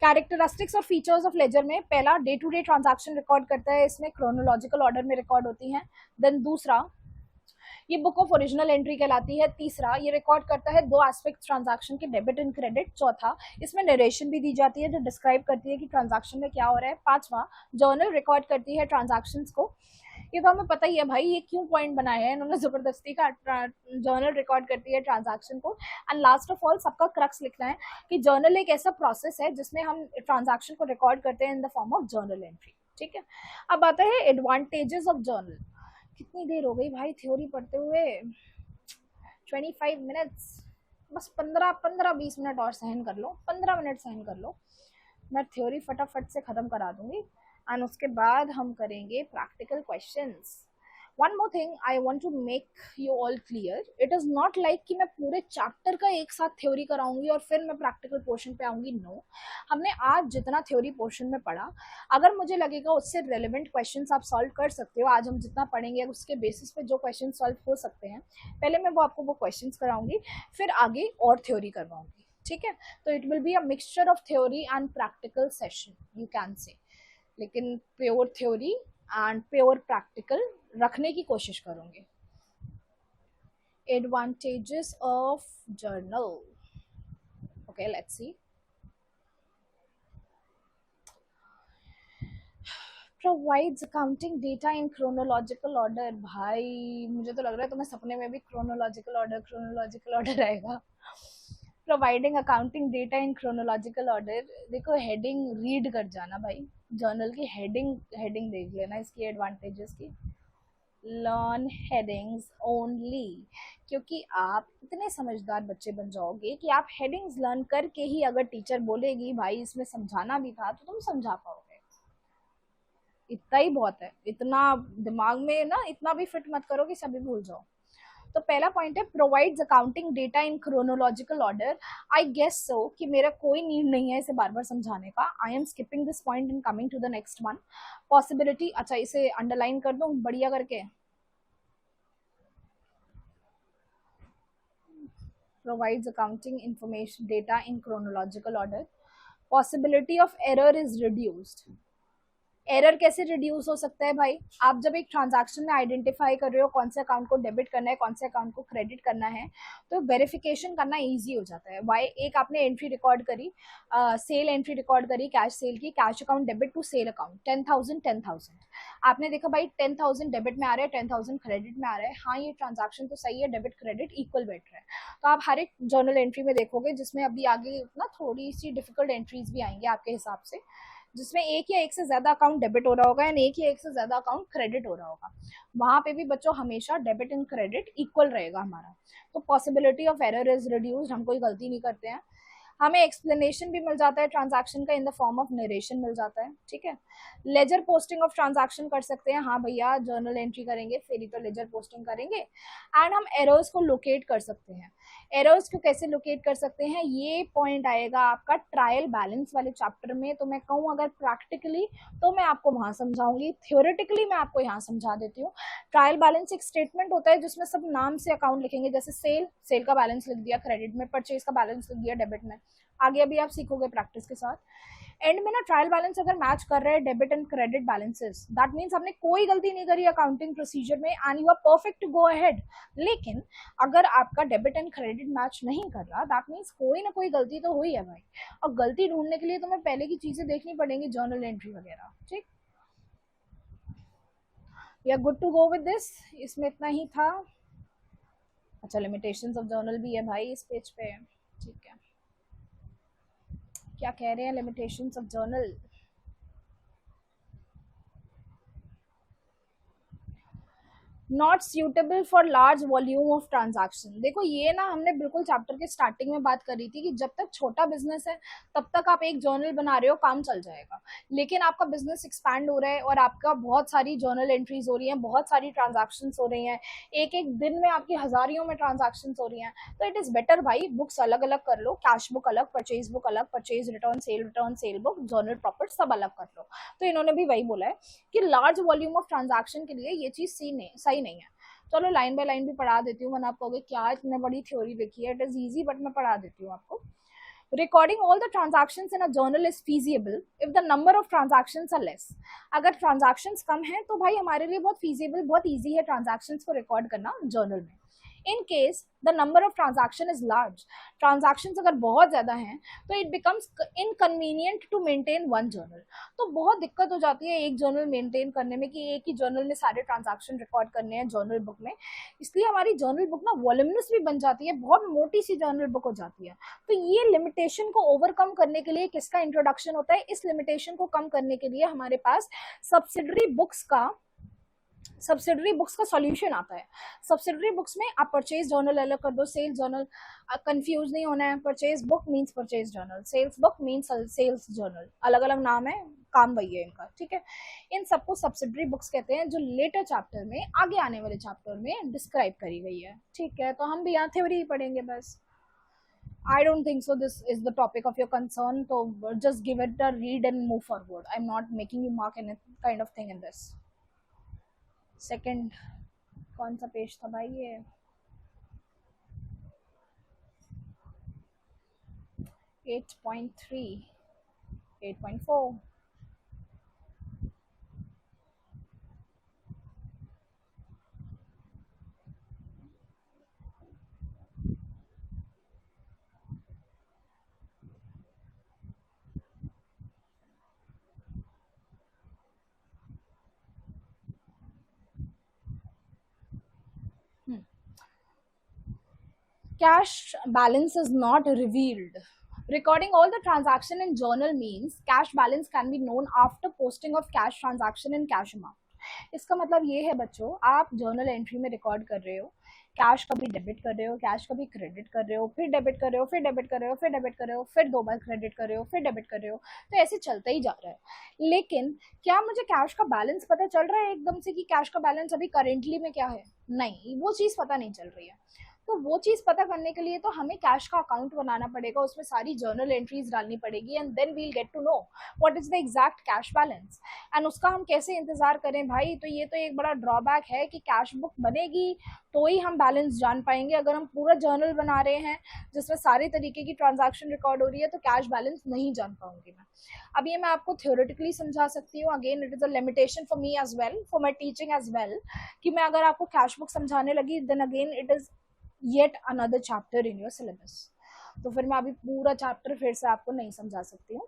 कैरेक्टरिस्टिक्स और फीचर्स ऑफ लेजर में पहला day to day transaction record करता है, इसमें क्रोनोलॉजिकल ऑर्डर में रिकॉर्ड होती हैं। देन दूसरा, ये बुक ऑफ ओरिजिनल एंट्री कहलाती है। तीसरा, ये रिकॉर्ड करता है दो एस्पेक्ट ट्रांजैक्शन के, डेबिट एंड क्रेडिट। चौथा, इसमें नरेशन भी दी जाती है जो डिस्क्राइब करती है कि ट्रांजैक्शन में क्या हो रहा है। पांचवा, जर्नल रिकॉर्ड करती है ट्रांजैक्शंस को। ये तो हमें पता ही है भाई, ये क्यों पॉइंट बनाए हैं इन्होंने जबरदस्ती का। जर्नल रिकॉर्ड करती है ट्रांजैक्शन को। एंड लास्ट ऑफ ऑल सबका क्रक्स लिखना है कि जर्नल एक ऐसा प्रोसेस है जिसमें हम ट्रांजैक्शन को रिकॉर्ड करते हैं इन the form of journal entry. ठीक है, अब आता है एडवांटेजेस ऑफ जर्नल। कितनी देर हो गई भाई थ्योरी पढ़ते हुए, 25 मिनट्स, बस 15-20 मिनट और सहन कर लो, 15 मिनट सहन कर लो, मैं थ्योरी फटाफट से ख़त्म करा दूंगी एंड उसके बाद हम करेंगे practical questions. One more thing I want to make you all clear, it is not like कि मैं पूरे चैप्टर का एक साथ थ्योरी कराऊंगी और फिर मैं प्रैक्टिकल पोर्शन पे आऊंगी। नो, हमने आज जितना थ्योरी पोर्शन में पढ़ा, अगर मुझे लगेगा उससे रेलिवेंट क्वेश्चंस आप सॉल्व कर सकते हो, आज हम जितना पढ़ेंगे उसके बेसिस पे जो क्वेश्चन सॉल्व हो सकते हैं, पहले मैं वो आपको वो क्वेश्चंस कराऊंगी, फिर आगे और थ्योरी करवाऊंगी। ठीक है, तो it will be a mixture of theory and practical session you can say, लेकिन pure theory and pure practical रखने की कोशिश करूंगी। Advantages of journal, okay let's see. Provides accounting data in chronological order. भाई मुझे तो लग रहा है तुम्हें सपने में भी क्रोनोलॉजिकल ऑर्डर आएगा। Providing accounting data in chronological order, देखो हेडिंग रीड कर जाना भाई, जर्नल की हेडिंग देख लेना इसकी एडवांटेजेस की। लर्न हेडिंग्स ओनली, क्योंकि आप इतने समझदार बच्चे बन जाओगे कि आप हेडिंग्स लर्न करके ही अगर टीचर बोलेगी भाई इसमें समझाना भी था तो तुम समझा पाओगे। इतना ही बहुत है, इतना दिमाग में ना इतना भी फिट मत करो कि सभी भूल जाओ। तो पहला पॉइंट है provides accounting data in chronological order. I guess so कि मेरा कोई नीड नहीं है इसे बार बार समझाने का। I am skipping this point and coming to the next one. Possibility, अच्छा इसे अंडरलाइन कर दूं बढ़िया करके, provides accounting information data in chronological order. Possibility of error is reduced. Error कैसे रिड्यूस हो सकता है भाई, आप जब एक ट्रांजैक्शन में आइडेंटिफाई कर रहे हो कौन से अकाउंट को डेबिट करना है कौन से अकाउंट को क्रेडिट करना है, तो वेरिफिकेशन करना इजी हो जाता है। वाई, एक आपने एंट्री रिकॉर्ड करी, सेल एंट्री रिकॉर्ड करी कैश सेल की, cash account debit to sale account 10,000, आपने देखा भाई 10,000 डेबिट में आ रहा है 10,000 क्रेडिट में आ रहा है, हाँ ये ट्रांजैक्शन तो सही है, डेबिट क्रेडिट इक्वल बैठ रहा है। तो आप हर एक जर्नल एंट्री में देखोगे जिसमें अभी आगे ना थोड़ी सी डिफिकल्ट एंट्रीज भी आएंगे आपके हिसाब से, जिसमें एक या एक से ज्यादा अकाउंट डेबिट हो रहा होगा एंड एक या एक से ज्यादा अकाउंट क्रेडिट हो रहा होगा, वहां पे भी बच्चों हमेशा डेबिट एंड क्रेडिट इक्वल रहेगा हमारा। तो possibility of error is reduced, हम कोई गलती नहीं करते हैं। हमें एक्सप्लेनेशन भी मिल जाता है ट्रांजैक्शन का in the form of narration मिल जाता है। ठीक है, लेजर पोस्टिंग ऑफ ट्रांजैक्शन कर सकते हैं, हाँ भैया जर्नल एंट्री करेंगे फिर ही तो लेजर पोस्टिंग करेंगे। एंड हम एरर्स को लोकेट कर सकते हैं। एरर्स को कैसे लोकेट कर सकते हैं, ये पॉइंट आएगा आपका ट्रायल बैलेंस वाले चैप्टर में। तो मैं कहूँ अगर प्रैक्टिकली तो मैं आपको वहां समझाऊंगी, थ्योरेटिकली मैं आपको यहाँ समझा देती हूँ। ट्रायल बैलेंस एक स्टेटमेंट होता है जिसमें सब नाम से अकाउंट लिखेंगे, जैसे सेल का बैलेंस लिख दिया क्रेडिट में, परचेज का बैलेंस लिख दिया डेबिट में। आगे अभी आप सीखोगे प्रैक्टिस के साथ। एंड में ना ट्रायल बैलेंस अगर मैच कर रहे हैं debit and credit balances, that means आपने कोई गलती नहीं करी अकाउंटिंग प्रोसीजर में and you are perfect to go ahead. लेकिन अगर आपका डेबिट एंड क्रेडिट मैच नहीं कर रहा, दैट मीन्स कोई ना कोई गलती तो हुई है भाई। और गलती ढूंढने के लिए तुम्हें पहले की चीजें देखनी पड़ेंगी, जर्नल एंट्री वगैरह। ठीक, we are good to go with this, इसमें इतना ही था। अच्छा लिमिटेशंस ऑफ जर्नल भी है भाई इस पेज पे। ठीक है, क्या कह रहे हैं limitations of journal, not suitable for large volume of transaction. देखो ये ना हमने बिल्कुल चैप्टर के स्टार्टिंग में बात करी थी कि जब तक छोटा बिजनेस है तब तक आप एक जर्नल बना रहे हो काम चल जाएगा, लेकिन आपका बिजनेस एक्सपैंड हो रहा है और आपका बहुत सारी जर्नल एंट्रीज हो रही हैं, बहुत सारी ट्रांजैक्शन हो रही हैं, एक एक दिन में आपकी हजारियों में ट्रांजैक्शन हो रही हैं, तो इट इज बेटर भाई बुक्स अलग अलग कर लो, कैश बुक अलग, परचेज बुक अलग, purchase return cell book, journal profit सब अलग कर लो। तो इन्होंने भी वही बोला है कि लार्ज वॉल्यूम ऑफ ट्रांजैक्शन के लिए ये चीज सही नहीं है। चलो लाइन बाय लाइन भी पढ़ा देती हूँ, वरना आप कहोगे क्या इतने बड़ी थ्योरी लिखी है, इट इज इजी, बट मैं पढ़ा देती हूँ आपको। Recording all the transactions in a journal is feasible if the number of transactions are less. अगर transactions कम हैं तो भाई हमारे लिए बहुत feasible, बहुत easy है transactions को record करना journal में. In case the number of transaction is large, transactions अगर बहुत ज़्यादा हैं तो it becomes inconvenient to maintain one journal. तो बहुत दिक्कत हो जाती है एक journal maintain करने में कि एक ही journal में सारे transaction record करने हैं journal book में. इसलिए हमारी journal book ना voluminous भी बन जाती है, बहुत मोटी सी journal book हो जाती है. तो ये limitation को overcome करने के लिए किसका introduction होता है? इस limitation को कम करने के लिए हमारे पास subsidiary books का सॉल्यूशन आता है. सब्सिडरी बुक्स में आप परचेज जर्नल अलग कर दो, सेल्स जर्नल, कंफ्यूज नहीं होना है. Purchase book means purchase journal, sales book means sales journal, अलग अलग नाम है, काम वही है इनका. ठीक है, इन सबको सब्सिडरी बुक्स कहते हैं जो लेटर चैप्टर में, आगे आने वाले चैप्टर में डिस्क्राइब करी गई है. ठीक है, तो हम भी यहाँ थ्योरी ही पढ़ेंगे बस. I don't think so this is the topic of your concern, so just give it a read and move forward. I'm not making you mark any kind of thing in this. Second कौन सा पेज था भाई? ये 8.3, 8.4. Cash balance is not revealed. Recording all the transaction in journal means cash balance can be known after posting of cash transaction in cash amount. इसका मतलब ये है बच्चों, आप जर्नल एंट्री में रिकॉर्ड कर रहे हो, कैश कभी डेबिट कर रहे हो, कैश कभी क्रेडिट कर रहे हो, फिर डेबिट कर रहे हो, फिर डेबिट कर रहे हो, फिर डेबिट कर रहे हो, फिर 2 बार क्रेडिट कर रहे हो, फिर डेबिट कर रहे हो, तो ऐसे चलता ही जा रहा है. लेकिन क्या मुझे कैश का बैलेंस पता चल रहा है एकदम से कि कैश का बैलेंस अभी करेंटली में क्या है? नहीं, वो चीज़ पता नहीं चल रही है. तो वो चीज़ पता करने के लिए तो हमें कैश का अकाउंट बनाना पड़ेगा, उसमें सारी जर्नल एंट्रीज डालनी पड़ेगी, and then we'll get to know what is the exact cash balance. And उसका हम कैसे इंतजार करें भाई? तो ये तो एक बड़ा ड्रॉबैक है कि कैश बुक बनेगी तो ही हम बैलेंस जान पाएंगे. अगर हम पूरा जर्नल बना रहे हैं जिसमें सारे तरीके की ट्रांजैक्शन रिकॉर्ड हो रही है तो कैश बैलेंस नहीं जान पाऊंगी मैं. अब ये मैं आपको थ्योरेटिकली समझा सकती हूँ. Again it is a limitation for me as well, for my teaching as well, कि मैं अगर आपको कैश बुक समझाने लगी then again it is yet another chapter in your syllabus. तो फिर मैं अभी पूरा चैप्टर फिर से आपको नहीं समझा सकती हूँ.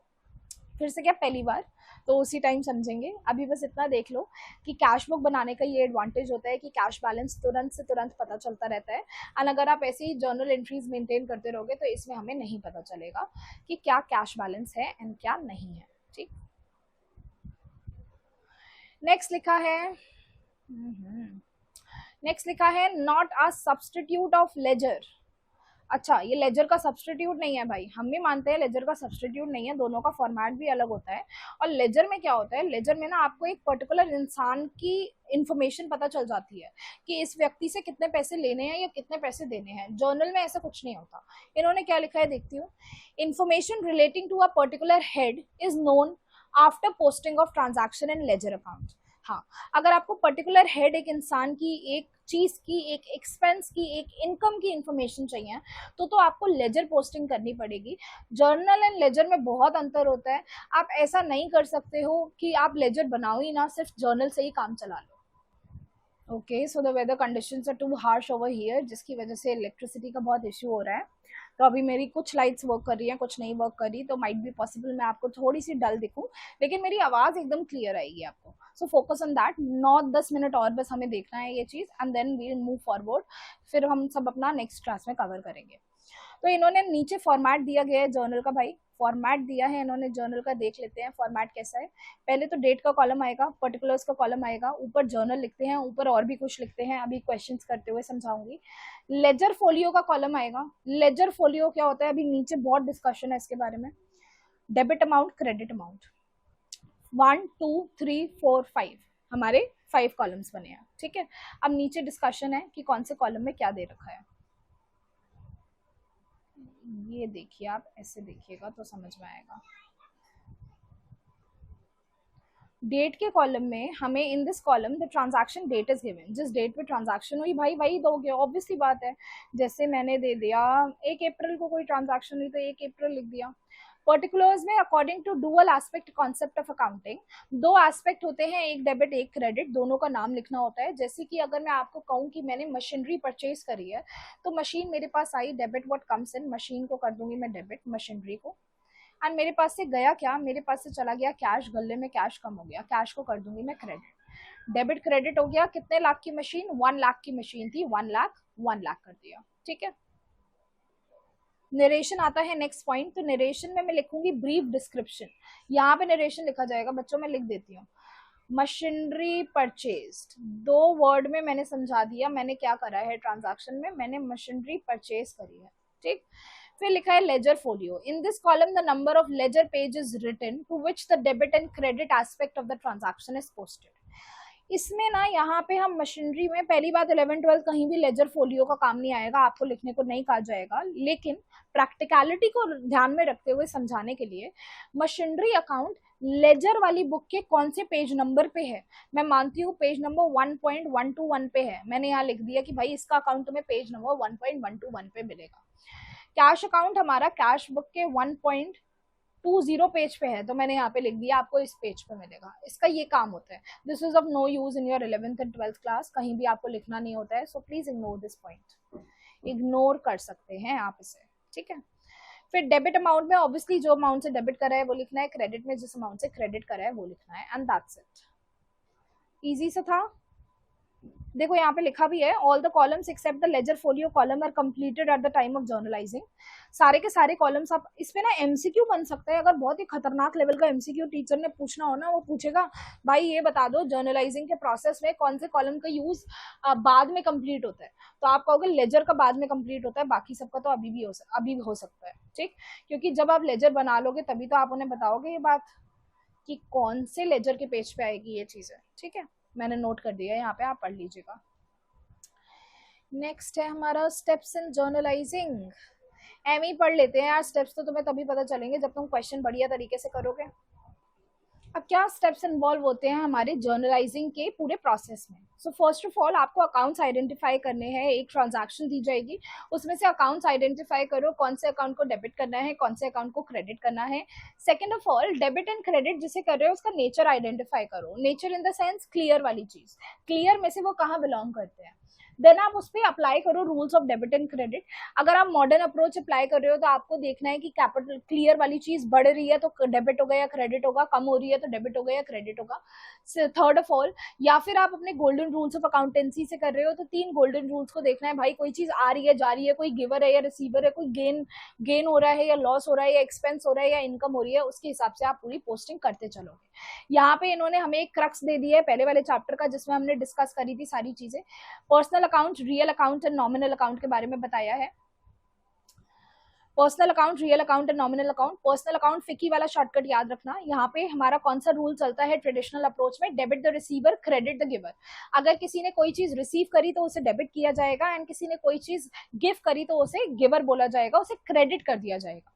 फिर से क्या, पहली बार तो उसी टाइम समझेंगे. अभी बस इतना देख लो कि कैश बुक बनाने का ये एडवांटेज होता है कि कैश बैलेंस तुरंत से तुरंत पता चलता रहता है. एंड अगर आप ऐसे ही जर्नल एंट्रीज मेंटेन करते रहोगे तो इसमें हमें नहीं पता चलेगा कि क्या कैश बैलेंस है एंड क्या नहीं है. ठीक, नेक्स्ट लिखा है not a substitute of ledger. अच्छा, ये लेजर का सब्सटीट्यूट नहीं है भाई, हम भी मानते हैं लेजर का सब्सटीट्यूट नहीं है, दोनों का फॉर्मेट भी अलग होता है. और लेजर में क्या होता है, लेजर में ना आपको एक पर्टिकुलर इंसान की इंफॉर्मेशन पता चल जाती है कि इस व्यक्ति से कितने पैसे लेने हैं या कितने पैसे देने हैं. जर्नल में ऐसा कुछ नहीं होता. इन्होंने क्या लिखा है देखती हूँ, information relating to a particular head is known after posting of transaction in ledger account. हाँ, अगर आपको पर्टिकुलर हेड, एक इंसान की, एक चीज की, एक एक्सपेंस की, एक इनकम की इंफॉर्मेशन चाहिए तो आपको लेजर पोस्टिंग करनी पड़ेगी. जर्नल एंड लेजर में बहुत अंतर होता है. आप ऐसा नहीं कर सकते हो कि आप लेजर बनाओ ही ना, सिर्फ जर्नल से ही काम चला लो. Okay, so the weather conditions are too harsh over here, जिसकी वजह से इलेक्ट्रिसिटी का बहुत इश्यू हो रहा है. तो अभी मेरी कुछ लाइट्स वर्क कर रही हैं, कुछ नहीं वर्क कर रही, तो माइट बी पॉसिबल मैं आपको थोड़ी सी डल दिखूं, लेकिन मेरी आवाज़ एकदम क्लियर आएगी आपको. So focus on that. 9-10 minute और बस हमें देखना है ये चीज़, and then we will move forward. फिर हम सब अपना नेक्स्ट क्लास में कवर करेंगे. तो इन्होंने नीचे फॉर्मेट दिया गया है जर्नल का, भाई फॉर्मेट दिया है इन्होंने जर्नल का, देख लेते हैं फॉर्मेट कैसा है. पहले तो डेट का कॉलम आएगा, पर्टिकुलर्स का कॉलम आएगा, ऊपर जर्नल लिखते हैं, ऊपर और भी कुछ लिखते हैं, अभी क्वेश्चंस करते हुए समझाऊंगी. लेजर फोलियो का कॉलम आएगा. लेजर फोलियो क्या होता है, अभी नीचे बहुत डिस्कशन है इसके बारे में. डेबिट अमाउंट, क्रेडिट अमाउंट, 1 2 3 4 5 हमारे 5 कॉलम्स बने हैं. ठीक है, अब नीचे डिस्कशन है कि कौन से कॉलम में क्या दे रखा है. ये देखिए, आप ऐसे देखिएगा तो समझ में आएगा. डेट के कॉलम में हमें in this column the transaction date is given, जिस डेट पे ट्रांजैक्शन हुई भाई वही दोगे, ऑब्वियसली बात है। जैसे मैंने दे दिया 1 अप्रैल को कोई ट्रांजैक्शन हुई तो 1 अप्रैल लिख दिया। पर्टिकुलर्स में according to dual aspect concept of accounting, दो एस्पेक्ट होते हैं, एक डेबिट एक क्रेडिट, दोनों का नाम लिखना होता है। जैसे कि अगर मैं आपको कहूँ कि मैंने मशीनरी परचेज करी है, तो मशीन मेरे पास आई, debit what comes in, machine को कर दूंगी मैं डेबिट, मशीनरी को। एंड मेरे पास से गया क्या, मेरे पास से चला गया कैश, गले में कैश कम हो गया, कैश को कर दूंगी मैं क्रेडिट। डेबिट क्रेडिट हो गया, कितने लाख की मशीन, 1 लाख की मशीन थी, 1 लाख 1 लाख कर दिया, ठीक है। नरेशन आता है नेक्स्ट पॉइंट, तो नरेशन में मैं लिखूंगी ब्रीफ डिस्क्रिप्शन। यहाँ पे नरेशन लिखा जाएगा बच्चों, मैं लिख देती हूँ। मशीनरी परचेज, 2 वर्ड में मैंने समझा दिया मैंने क्या करा है ट्रांजैक्शन में, मैंने मशीनरी परचेज करी है, ठीक। फिर लिखा है ledger folio, in this column the number of ledger page is written to which the debit and credit aspect of the transaction is posted. इसमें ना यहाँ पे हम मशीनरी में, पहली बात 11th-12th कहीं भी लेजर फोलियो का काम नहीं आएगा, आपको लिखने को नहीं कहा जाएगा, लेकिन प्रैक्टिकलिटी को ध्यान में रखते हुए समझाने के लिए मशीनरी अकाउंट लेजर वाली बुक के कौन से पेज नंबर पे है, मैं मानती हूँ पेज नंबर 1.121 पे है, मैंने यहाँ लिख दिया कि भाई इसका अकाउंट तुम्हें पेज नंबर 1.121 पे मिलेगा। कैश अकाउंट हमारा कैश बुक के 1.20 पेज पे है, तो मैंने यहाँ पे लिख दिया आपको इस पेज पे मिलेगा, इसका ये काम होता है। This is of no use in your 11th and 12th class, कहीं भी आपको लिखना नहीं होता है, so please ignore this point, ignore कर सकते हैं आप इसे, ठीक है। फिर डेबिट अमाउंट में ऑब्वियसली जो अमाउंट से डेबिट करा है वो लिखना है, क्रेडिट में जिस अमाउंट से क्रेडिट करा है वो लिखना है, एंड दैट्स इट। इजी सा था। देखो यहाँ पे लिखा भी है, all the columns except the ledger folio column are completed at the time of journalizing. सारे के सारे कॉलम्स, आप इस पे ना एमसीक्यू बन सकता है, अगर बहुत ही खतरनाक लेवल का एमसीक्यू टीचर ने पूछना हो ना, वो पूछेगा भाई ये बता दो जर्नलाइजिंग के प्रोसेस में कौन से कॉलम का यूज बाद में कंप्लीट होता है, तो आप कहोगे लेजर का बाद में कंप्लीट होता है, बाकी सबका तो अभी भी हो सकता है, ठीक। क्योंकि जब आप लेजर बना लोगे तभी तो आप उन्हें बताओगे ये बात कि कौन से लेजर के पेज पे आएगी ये चीजें, ठीक है। मैंने नोट कर दिया है यहाँ पे, आप पढ़ लीजिएगा। नेक्स्ट है हमारा स्टेप्स इन जर्नलाइजिंग। एम ही पढ़ लेते हैं यार, स्टेप्स तो तुम्हें तभी पता चलेंगे जब तुम क्वेश्चन बढ़िया तरीके से करोगे। अब क्या स्टेप्स इन्वॉल्व होते हैं हमारे जर्नलाइजिंग के पूरे प्रोसेस में। सो फर्स्ट ऑफ ऑल आपको अकाउंट्स आइडेंटिफाई करने हैं, एक ट्रांजैक्शन दी जाएगी उसमें से अकाउंट्स आइडेंटिफाई करो, कौन से अकाउंट को डेबिट करना है, कौन से अकाउंट को क्रेडिट करना है। Second of all debit and credit जिसे कर रहे हो उसका नेचर आइडेंटिफाई करो, nature in the sense clear वाली चीज, क्लियर में से वो कहाँ बिलोंग करते हैं। देन आप उस पर अप्लाई करो rules of debit and credit. अगर आप मॉडर्न अप्रोच अप्लाई कर रहे हो तो आपको देखना है कि कैपिटल क्लियर वाली चीज बढ़ रही है तो डेबिट होगा या क्रेडिट होगा, कम हो रही है तो डेबिट होगा या क्रेडिट होगा। थर्ड ऑफ ऑल, या फिर आप अपने गोल्डन रूल्स ऑफ अकाउंटेंसी से कर रहे हो तो 3 गोल्डन रूल्स को देखना है, भाई कोई चीज आ रही है जा रही है, कोई गिवर है या रिसीवर है, कोई गेन हो रहा है या लॉस हो रहा है या एक्सपेंस हो रहा है या इनकम हो रही है, उसके हिसाब से आप पूरी पोस्टिंग करते चलोगे। यहाँ पे इन्होंने हमें एक क्रक्स दे दिया है पहले वाले चैप्टर का जिसमें हमने डिस्कस करी थी सारी चीजें, personal account, real account and nominal account के बारे में बताया है। Personal account, real account and nominal account. Personal account फिकी वाला शॉर्टकट याद रखना, यहाँ पे हमारा कौन सा रूल चलता है ट्रेडिशनल अप्रोच में, debit the receiver credit the giver. अगर किसी ने कोई चीज रिसीव करी तो उसे डेबिट किया जाएगा, एंड किसी ने कोई चीज गिव करी तो उसे गिवर बोला जाएगा, उसे क्रेडिट कर दिया जाएगा।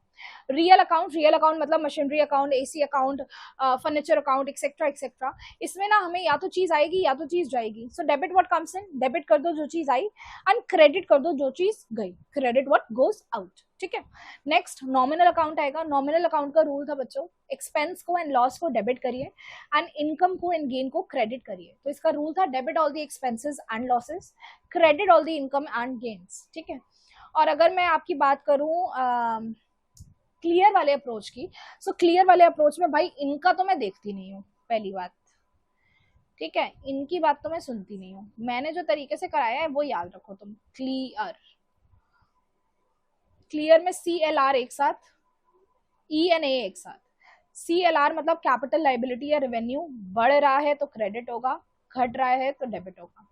रियल अकाउंट मतलब machinery account, AC account, furniture account etcetera etcetera. इसमें ना हमें या तो चीज आएगी या तो चीज जाएगी। So debit what comes in, debit कर दो जो चीज आई, एंड क्रेडिट कर दो जो चीज गई, क्रेडिट व्हाट गोज आउट, ठीक है। नेक्स्ट नॉमिनल अकाउंट आएगा। नॉमिनल अकाउंट का रूल था बच्चों, एक्सपेंस को एंड लॉस को डेबिट करिए एंड इनकम को एंड गेन को क्रेडिट करिए। तो इसका रूल था debit all the expenses and losses, credit all the income and gains, ठीक है। और अगर मैं आपकी बात करूं क्लियर वाले अप्रोच की, सो क्लियर वाले अप्रोच में भाई इनका तो मैं देखती नहीं हूँ, पहली बात, ठीक है। इनकी बात तो मैं सुनती नहीं हूँ, मैंने जो तरीके से कराया है वो याद रखो तुम। क्लियर, क्लियर में CLR एक साथ, ENA एक साथ। CLR मतलब कैपिटल लाइबिलिटी या रेवेन्यू, बढ़ रहा है तो क्रेडिट होगा, घट रहा है तो डेबिट होगा।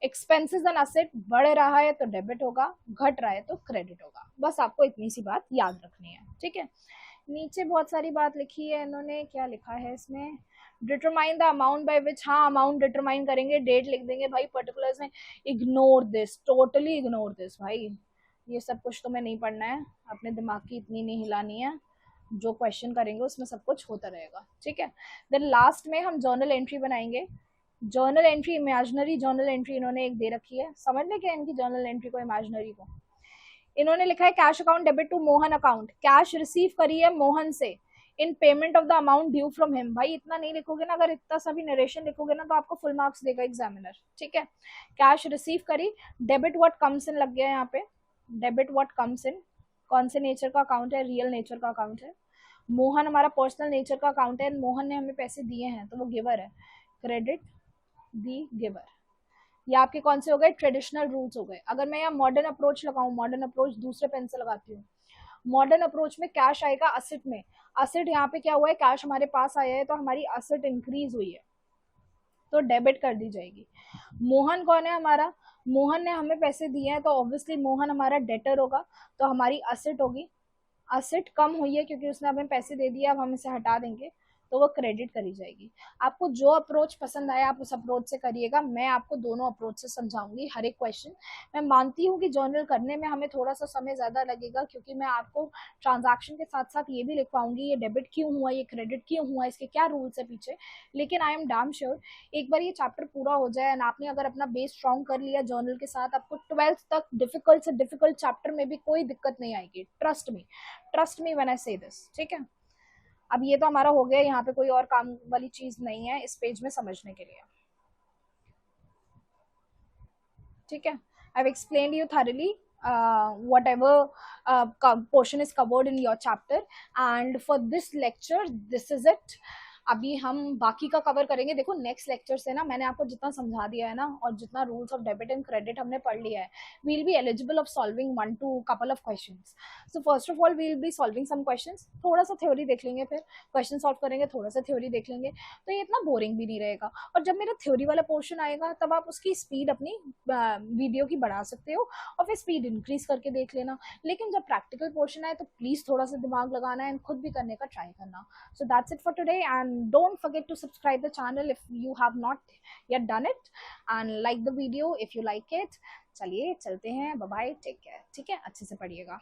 एक्सपेंसेस एंड असेट, बढ़ रहा है तो डेबिट होगा, घट रहा है तो क्रेडिट होगा। बस आपको इतनी सी बात याद रखनी है, ठीक है। नीचे बहुत सारी बात लिखी है इन्होंने, क्या लिखा है इसमें, determine the amount by which, हाँ अमाउंट डिटरमाइन करेंगे, डेट लिख देंगे भाई पर्टिकुलर्स में। Ignore this, totally ignore this भाई, ये सब कुछ तुम्हें नहीं पढ़ना है, अपने दिमाग की इतनी नहीं हिलानी है, जो क्वेश्चन करेंगे उसमें सब कुछ होता रहेगा, ठीक है। देन लास्ट में हम जर्नल एंट्री बनाएंगे। Journal entry imaginary journal entry इन्होंने एक दे रखी है, समझ लें क्या इनकी जर्नल एंट्री को, इमेजिनरी को। इन्होंने लिखा है cash account debit to Mohan account, cash receive करी है मोहन से in payment of the amount due from him. भाई इतना नहीं लिखोगे ना, अगर इतना सा भी नरेशन लिखोगे ना तो आपको फुल मार्क्स देगा एग्जामिनर, ठीक है। कैश रिसीव करी, डेबिट व्हाट कम्स इन लग गया यहाँ पे, डेबिट व्हाट कम्स इन, कौन से नेचर का अकाउंट है, रियल नेचर का अकाउंट है। मोहन हमारा पर्सनल नेचर का अकाउंट है, मोहन ने हमें पैसे दिए हैं तो वो गिवर है, क्रेडिट दी गिवर। ये आपके कौन से हो गए, ट्रेडिशनल रूल्स हो गए। अगर मैं यहाँ मॉडर्न अप्रोच लगाऊं, मॉडर्न अप्रोच दूसरे पेन से लगाती हूँ, मॉडर्न अप्रोच में कैश आएगा असेट में, असेट यहाँ पे क्या हुआ है, कैश हमारे पास आया है तो हमारी असेट इंक्रीज हुई है तो डेबिट कर दी जाएगी। मोहन कौन है हमारा, मोहन ने हमें पैसे दिए हैं तो ऑब्वियसली मोहन हमारा डेटर होगा तो हमारी असेट होगी, असेट कम हुई है क्योंकि उसने हमें पैसे दे दिए, अब हम इसे हटा देंगे तो वो क्रेडिट करी जाएगी। आपको जो अप्रोच पसंद आए आप उस अप्रोच से करिएगा, मैं आपको दोनों अप्रोच से समझाऊंगी हर एक क्वेश्चन। मैं मानती हूँ कि जर्नल करने में हमें थोड़ा सा समय ज़्यादा लगेगा क्योंकि मैं आपको ट्रांजैक्शन के साथ साथ ये भी लिखवाऊंगी ये डेबिट क्यों हुआ, ये क्रेडिट क्यों हुआ, इसके क्या रूल्स है पीछे। लेकिन आई एम डैम श्योर एक बार ये चैप्टर पूरा हो जाए एंड आपने अगर अपना बेस स्ट्रॉन्ग कर लिया जर्नल के साथ, आपको 12th तक डिफिकल्ट से डिफिकल्ट चैप्टर में भी कोई दिक्कत नहीं आएगी, ट्रस्ट मी व्हेन आई से दिस, ठीक है। अब ये तो हमारा हो गया, यहाँ पे कोई और काम वाली चीज नहीं है इस पेज में समझने के लिए, ठीक है। I have explained you thoroughly whatever portion is covered in your chapter and for this lecture this is it। अभी हम बाकी का कवर करेंगे। देखो नेक्स्ट लेक्चर से ना मैंने आपको जितना समझा दिया है ना और जितना rules of debit and credit हमने पढ़ लिया है, we will be eligible of solving 1 to couple of questions. So first of all we will be solving some questions, थोड़ा सा थ्योरी देख लेंगे, फिर क्वेश्चन सॉल्व करेंगे, थोड़ा सा थ्योरी देख लेंगे, तो ये इतना बोरिंग भी नहीं रहेगा। और जब मेरा थ्योरी वाला पोर्शन आएगा तब आप उसकी स्पीड अपनी वीडियो की बढ़ा सकते हो और फिर स्पीड इंक्रीज करके देख लेना। लेकिन जब प्रैक्टिकल पोर्शन आए तो प्लीज थोड़ा सा दिमाग लगाना एंड खुद भी करने का ट्राई करना। So that's it for today and don't forget to subscribe the channel if you have not yet done it and like the video if you like it. चलिए चलते हैं, बाय बाय, टेक केयर, ठीक है, अच्छे से पढ़िएगा।